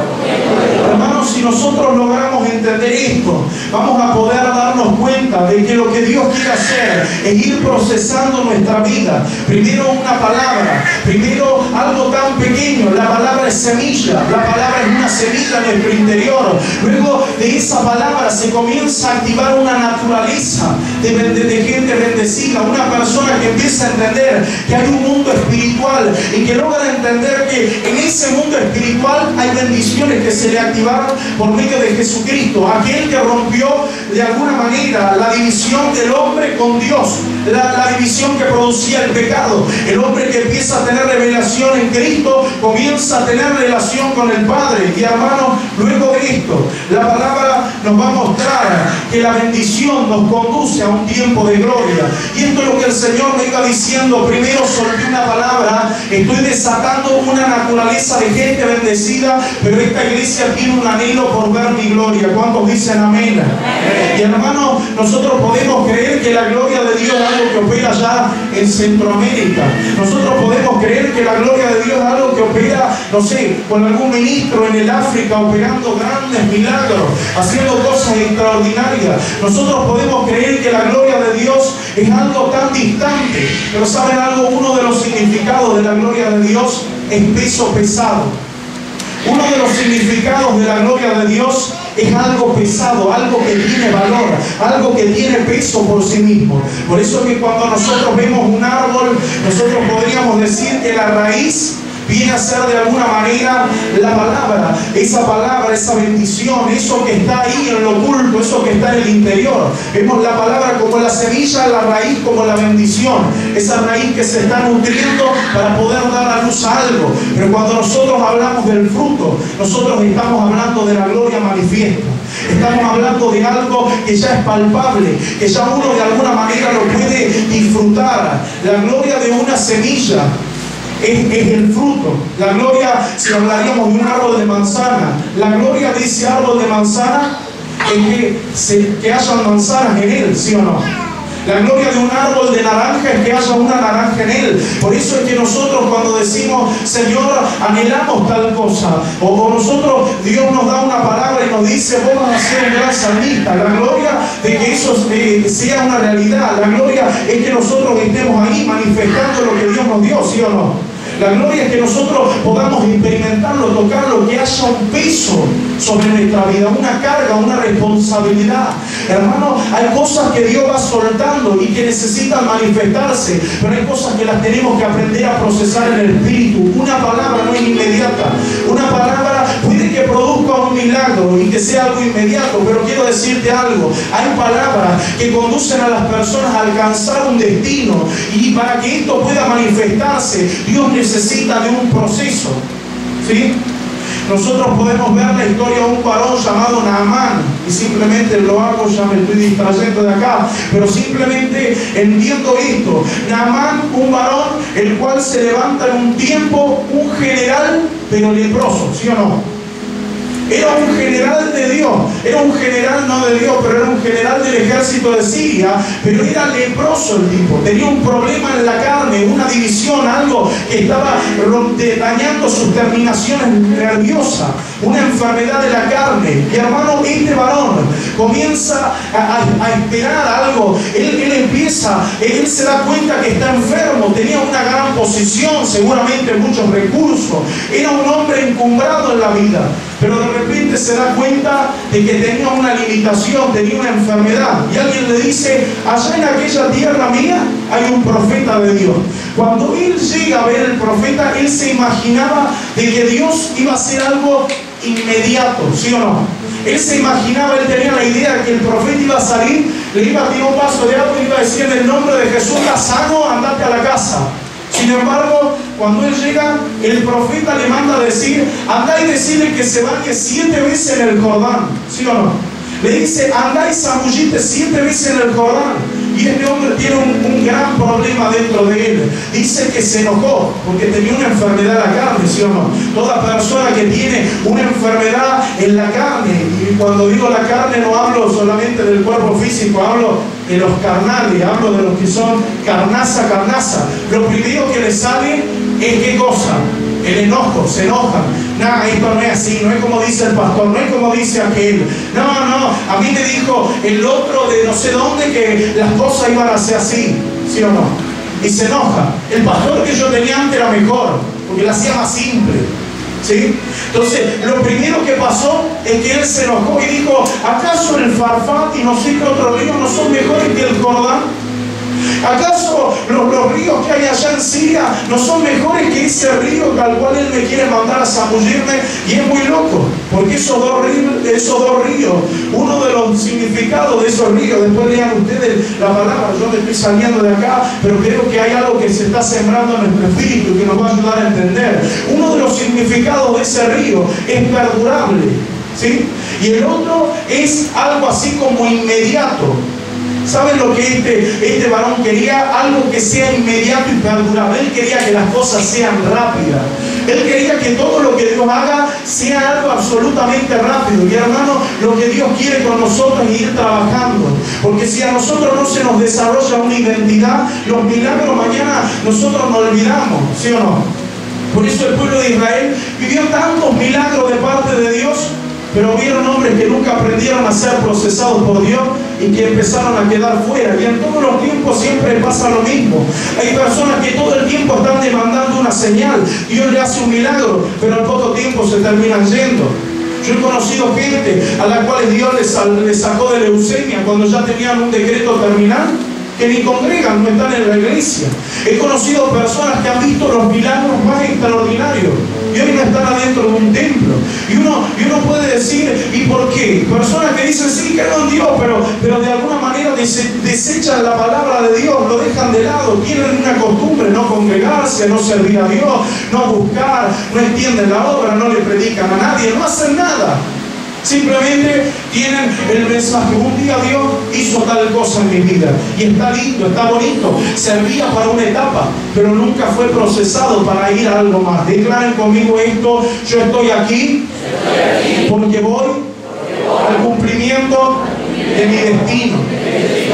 Hermanos, si nosotros logramos entender esto, vamos a poder darnos cuenta de que lo que Dios quiere hacer es ir procesando nuestra vida. Primero una palabra, primero algo tan pequeño, la palabra es semilla, la palabra es una semilla en nuestro interior. Luego de esa palabra se comienza a activar una naturaleza de gente bendecida, una persona que empieza a entender que hay un mundo espiritual y que logra entender que en ese mundo espiritual hay bendiciones que se le activaron por medio de Jesucristo, aquel que rompió de alguna manera la división del hombre con Dios, la división que producía el pecado. El hombre que empieza a tener revelación en Cristo comienza a tener relación con el Padre. Y hermanos, luego de esto, la palabra nos va a mostrar que la bendición nos conduce a un tiempo de gloria. Y esto es lo que el Señor me iba diciendo. Primero solté una palabra, estoy desatando una naturaleza de gente bendecida, pero esta iglesia tiene un anhelo por ver mi gloria. ¿Cuántos dicen amén? Y hermanos, nosotros podemos creer que la gloria de Dios es algo que opera ya en Centroamérica. Nosotros podemos creer que la gloria de Dios es algo que opera, no sé, con algún ministro en el África operando grandes milagros, haciendo cosas extraordinarias. Nosotros podemos creer que la gloria de Dios es algo tan distante. Pero ¿saben algo? Uno de los significados de la gloria de Dios es peso pesado. Uno de los significados de la gloria de Dios es algo pesado, algo que tiene valor, algo que tiene peso por sí mismo. Por eso es que cuando nosotros vemos un árbol, nosotros podríamos decir que la raíz viene a ser de alguna manera la palabra, esa bendición, eso que está ahí en lo oculto, eso que está en el interior. Vemos la palabra como la semilla, la raíz como la bendición, esa raíz que se está nutriendo para poder dar a luz a algo. Pero cuando nosotros hablamos del fruto, nosotros estamos hablando de la gloria manifiesta. Estamos hablando de algo que ya es palpable, que ya uno de alguna manera lo puede disfrutar. La gloria de una semilla es el fruto. La gloria, si hablaríamos de un árbol de manzana, la gloria de ese árbol de manzana es que hayan manzanas en él, ¿sí o no? La gloria de un árbol de naranja es que haya una naranja en él. Por eso es que nosotros cuando decimos, Señor, anhelamos tal cosa, o nosotros, Dios nos da una palabra y nos dice, vos vas a ser un gran salmista. La gloria de que eso sea una realidad. La gloria es que nosotros estemos ahí manifestando lo que Dios nos dio, ¿sí o no? La gloria es que nosotros podamos experimentarlo, tocarlo, que haya un peso sobre nuestra vida, una carga, una responsabilidad. Hermano, hay cosas que Dios va soltando y que necesitan manifestarse, pero hay cosas que las tenemos que aprender a procesar en el espíritu. Una palabra no es inmediata. Una palabra puede que produzca un milagro y que sea algo inmediato, pero quiero decirte algo. Hay palabras que conducen a las personas a alcanzar un destino, y para que esto pueda manifestarse, Dios necesita de un proceso, ¿sí? Nosotros podemos ver la historia de un varón llamado Naamán, y simplemente lo hago, ya me estoy distrayendo de acá, pero simplemente entiendo esto. Naamán, un varón el cual se levanta en un tiempo, un general pero leproso, ¿sí o no? Era un general de Dios, era un general no de Dios, pero era un general del ejército de Siria, pero era leproso el tipo, tenía un problema en la carne, una división, algo que estaba dañando sus terminaciones nerviosas, una enfermedad de la carne. Y hermano, este varón comienza a esperar algo, él se da cuenta que está enfermo, tenía una gran posición, seguramente muchos recursos, era un hombre encumbrado en la vida, pero de repente se da cuenta de que tenía una limitación, tenía una enfermedad, y alguien le dice, allá en aquella tierra mía hay un profeta de Dios. Cuando él llega a ver el profeta, él se imaginaba de que Dios iba a hacer algo inmediato, ¿sí o no? Él se imaginaba, él tenía la idea de que el profeta iba a salir, le iba a tirar un vaso de agua y iba a decir, en el nombre de Jesús, estás sano, andate a la casa. Sin embargo, cuando él llega, el profeta le manda a decir, anda y decirle que se bañe 7 veces en el Jordán, ¿sí o no? Le dice, andá y zambullite 7 veces en el Jordán. Y este hombre tiene un gran problema dentro de él. Dice que se enojó porque tenía una enfermedad en la carne, ¿sí o no? Toda persona que tiene una enfermedad en la carne, y cuando digo la carne no hablo solamente del cuerpo físico, hablo de los carnales, hablo de los que son carnaza. Lo primero que les sale es ¿qué cosa? El enojo, se enojan. Nada, esto no es así, no es como dice el pastor, no es como dice aquel. No, a mí me dijo el otro de no sé dónde que las cosas iban a ser así, ¿sí o no? Y se enoja. El pastor que yo tenía antes era mejor, porque lo hacía más simple, ¿sí? Entonces, lo primero que pasó es que él se enojó y dijo, ¿acaso el Farfat y no sé qué otro río no son mejores que el Jordán? ¿Acaso los ríos que hay allá en Siria no son mejores que ese río al cual él me quiere mandar a zambullirme? Y es muy loco, porque esos dos ríos, uno de los significados de esos ríos, después lean ustedes la palabra, yo me estoy saliendo de acá, pero creo que hay algo que se está sembrando en nuestro espíritu y que nos va a ayudar a entender. Uno de los significados de ese río es perdurable, ¿sí? Y el otro es algo así como inmediato. ¿Saben lo que este varón quería? Algo que sea inmediato y perdurable. Él quería que las cosas sean rápidas. Él quería que todo lo que Dios haga sea algo absolutamente rápido. Y hermano, lo que Dios quiere con nosotros es ir trabajando. Porque si a nosotros no se nos desarrolla una identidad, los milagros mañana nosotros nos olvidamos, ¿sí o no? Por eso el pueblo de Israel vivió tantos milagros de parte de Dios, pero hubieron hombres que nunca aprendieron a ser procesados por Dios y que empezaron a quedar fuera. Y en todos los tiempos siempre pasa lo mismo. Hay personas que todo el tiempo están demandando una señal. Dios le hace un milagro, pero al poco tiempo se terminan yendo. Yo he conocido gente a la cual Dios les sacó de leucemia cuando ya tenían un decreto terminal, que ni congregan, no están en la iglesia. He conocido personas que han visto los milagros más extraordinarios y hoy no están adentro de un templo. Y uno puede decir, ¿y por qué? Personas que dicen, sí, creo en Dios, pero de alguna manera desechan la palabra de Dios, lo dejan de lado, tienen una costumbre, no congregarse, no servir a Dios, no buscar, no entienden la obra, no le predican a nadie, no hacen nada. Simplemente tienen el mensaje, un día Dios hizo tal cosa en mi vida y está lindo, está bonito, servía para una etapa, pero nunca fue procesado para ir a algo más. Declaren conmigo esto: yo estoy aquí porque voy al cumplimiento de mi destino.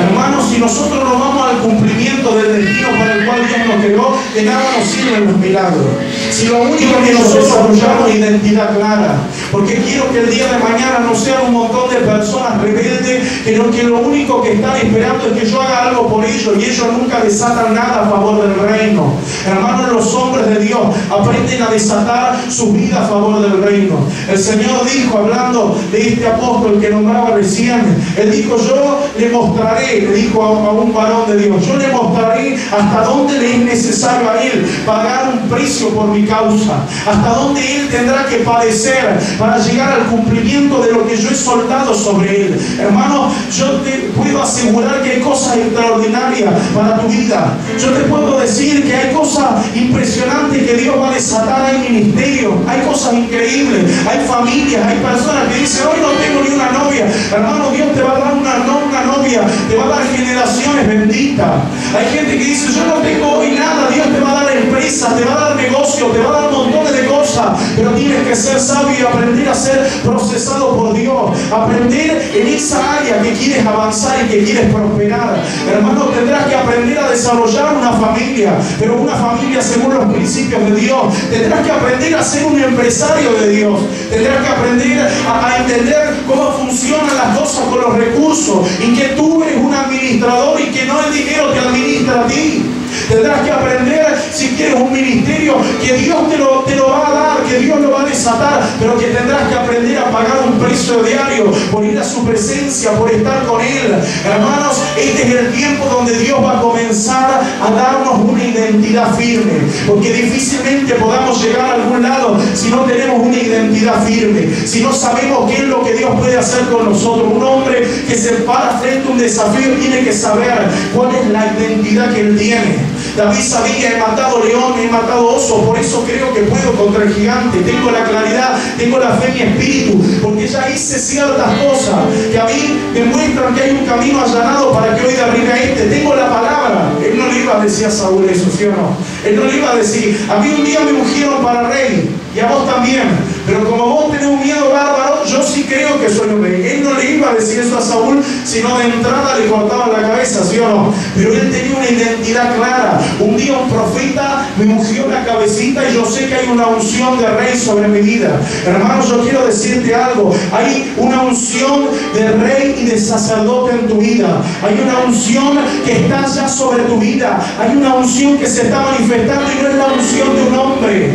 Hermanos, si nosotros no vamos al cumplimiento del destino para el cual Dios nos creó, de nada nos sirven los milagros. Si lo único que nosotros desarrollamos identidad clara, porque quiero que el día de mañana no sean un montón de personas rebeldes que lo único que están esperando es que yo haga algo por ellos y ellos nunca desatan nada a favor del reino. Hermanos, los hombres de Dios aprenden a desatar su vida a favor del reino. El Señor dijo, hablando de este apóstol que nombraba recién, Él dijo, yo le mostraré, le dijo a un varón de Dios, yo le mostraré hasta dónde le es necesario a él pagar un precio por mi causa, hasta dónde él tendrá que padecer para llegar al cumplimiento de lo que yo he soldado sobre él. Hermano, yo te puedo asegurar que hay cosas extraordinarias para tu vida. Yo te puedo decir que hay cosas impresionantes que Dios va a desatar. Hay ministerio, hay cosas increíbles, hay familias, hay personas que dicen, hoy no tengo ni una novia. Hermano, Dios te va a dar una novia, te va a dar generaciones benditas. Hay gente que dice, yo no tengo hoy nada. Dios te va a dar empresa, te va a dar negocio, te va a dar montones de cosas, pero tienes que ser sabio y aprender a ser procesado por Dios, aprender en esa área que quieres avanzar y que quieres prosperar. Hermano, tendrás que aprender a desarrollar una familia, pero una familia según los principios de Dios. Tendrás que aprender a ser un empresario de Dios. Tendrás que aprender a entender cómo funcionan las cosas con los recursos y que tú eres un administrador y que no el dinero te administra a ti. Tendrás que aprender, si quieres un ministerio, que Dios te lo va a dar, que Dios lo va a desatar, pero que tendrás que aprender a pagar un precio diario por ir a su presencia, por estar con Él. Hermanos, Este es el tiempo donde Dios va a comenzar a darnos una identidad firme, porque difícilmente podamos llegar a algún lado si no tenemos una identidad firme, si no sabemos qué es lo que Dios puede hacer con nosotros. Un hombre que se para frente a un desafío tiene que saber cuál es la identidad que él tiene. David sabía: he matado león, he matado oso, por eso creo que puedo contra el gigante. Tengo la claridad, tengo la fe en mi espíritu, porque ya hice ciertas cosas que a mí me muestran que hay un camino allanado para que hoy derribe a este. Tengo la palabra. Él no le iba a decir a Saúl eso, ¿sí o no? Él no le iba a decir: a mí un día me ungieron para rey, y a vos también, pero como vos tenés un miedo bárbaro, yo sí creo que soy un rey. Él no le iba a decir eso a Saúl, sino de entrada le cortaban la cabeza, ¿sí o no? Pero él tenía una identidad clara. Un día un profeta me ungió la cabecita y yo sé que hay una unción de rey sobre mi vida. Hermanos, yo quiero decirte algo: hay una unción de rey y de sacerdote en tu vida. Hay una unción que está ya sobre tu vida. Hay una unción que se está manifestando, y no es la unción de un hombre.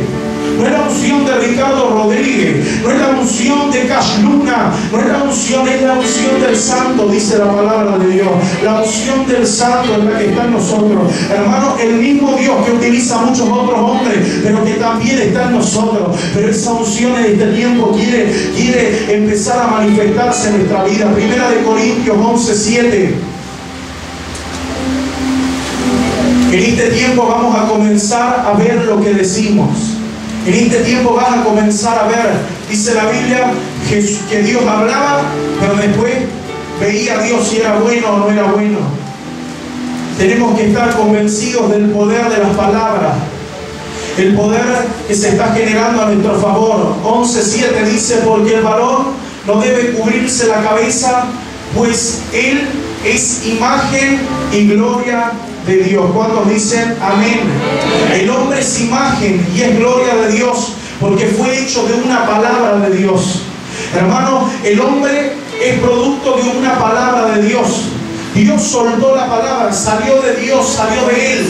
No es la unción de Ricardo Rodríguez, no es la unción de Cash Luna, no es la unción, es la unción del Santo, dice la palabra de Dios. La unción del Santo es la que está en nosotros. Hermano, el mismo Dios que utiliza a muchos otros hombres, pero que también está en nosotros. Pero esa unción en este tiempo quiere empezar a manifestarse en nuestra vida. Primera de Corintios 11:7. En este tiempo vamos a comenzar a ver lo que decimos. En este tiempo vas a comenzar a ver, dice la Biblia, que Dios hablaba, pero después veía a Dios si era bueno o no era bueno. Tenemos que estar convencidos del poder de las palabras, el poder que se está generando a nuestro favor. 11:7 dice: porque el varón no debe cubrirse la cabeza, pues él es imagen y gloria de Dios. ¿Cuántos dicen amén? El hombre es imagen y es gloria de Dios, porque fue hecho de una palabra de Dios. Hermano, el hombre es producto de una palabra de Dios. Dios soltó la palabra, salió de Dios, salió de Él.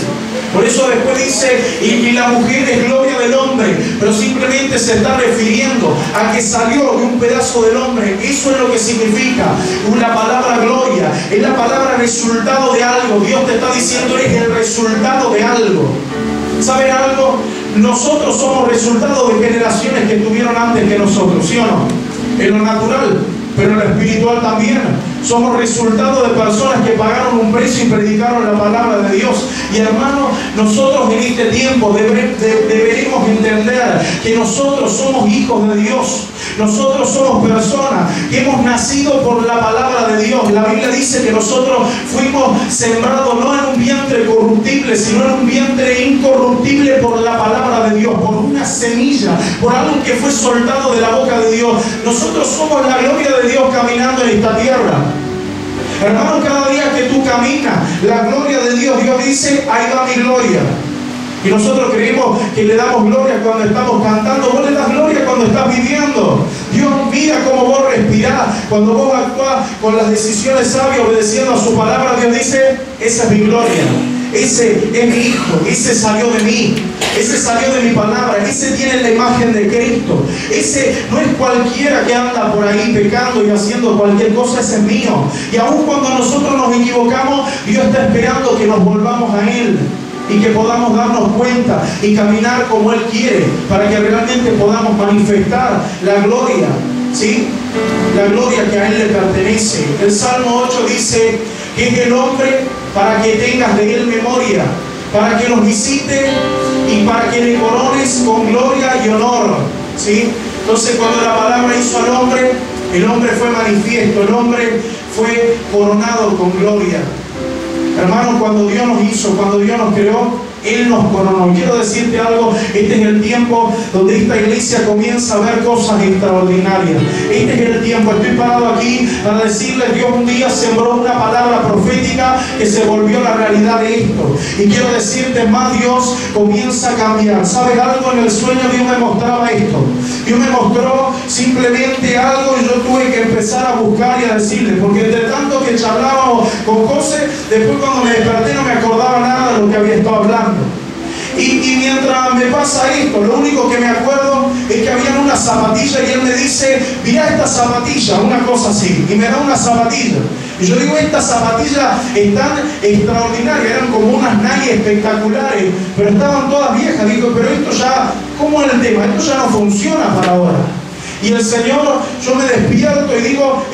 Por eso después dice: y la mujer es gloria del hombre, pero simplemente se está refiriendo a que salió de un pedazo del hombre. Eso es lo que significa una palabra gloria. Es la palabra resultado de algo. Dios te está diciendo: eres el resultado de algo. ¿Saben algo? Nosotros somos resultado de generaciones que estuvieron antes que nosotros, ¿sí o no? En lo natural, pero en lo espiritual también. Somos resultado de personas que pagaron un precio y predicaron la palabra de Dios. Y hermanos, nosotros en este tiempo deberemos entender que nosotros somos hijos de Dios. Nosotros somos personas que hemos nacido por la palabra de Dios. La Biblia dice que nosotros fuimos sembrados no en un vientre corruptible, sino en un vientre incorruptible por la palabra de Dios, por una semilla, por algo que fue soltado de la boca de Dios. Nosotros somos la gloria de Dios caminando en esta tierra. Hermano, cada día que tú caminas, la gloria de Dios, Dios dice: ahí va mi gloria. Y nosotros creemos que le damos gloria cuando estamos cantando. Vos le das gloria cuando estás viviendo. Dios mira cómo vos respirás, cuando vos actuás con las decisiones sabias, obedeciendo a su palabra. Dios dice: esa es mi gloria. Ese es mi hijo, ese salió de mí, ese salió de mi palabra, ese tiene la imagen de Cristo. Ese no es cualquiera que anda por ahí pecando y haciendo cualquier cosa, ese es mío. Y aun cuando nosotros nos equivocamos, Dios está esperando que nos volvamos a Él y que podamos darnos cuenta y caminar como Él quiere, para que realmente podamos manifestar la gloria, ¿sí? La gloria que a Él le pertenece. El Salmo 8 dice que es el hombre para que tengas de Él memoria, para que nos visite y para que le corones con gloria y honor, ¿sí? Entonces, cuando la palabra hizo al hombre, el hombre fue manifiesto, el hombre fue coronado con gloria. Hermanos, cuando Dios nos hizo, cuando Dios nos creó, Él nos coronó. Quiero decirte algo: este es el tiempo donde esta iglesia comienza a ver cosas extraordinarias. Este es el tiempo. Estoy parado aquí para decirles: Dios un día sembró una palabra profética que se volvió la realidad de esto. Y quiero decirte más: Dios comienza a cambiar. ¿Sabes algo? En el sueño Dios me mostraba esto. Dios me mostró simplemente algo y yo tuve que empezar a buscar y a decirle, porque entre tanto que charlábamos con José, después cuando me desperté no me acordaba nada de lo que había estado hablando. Y mientras me pasa esto, lo único que me acuerdo es que había unas zapatillas y él me dice: mira esta zapatilla, una cosa así, y me da una zapatilla. Y yo digo, estas zapatillas están extraordinarias, eran como unas Nike espectaculares, pero estaban todas viejas. Digo, pero esto ya, ¿cómo es el tema? Esto ya no funciona para ahora. Y el Señor, yo me despierto y digo,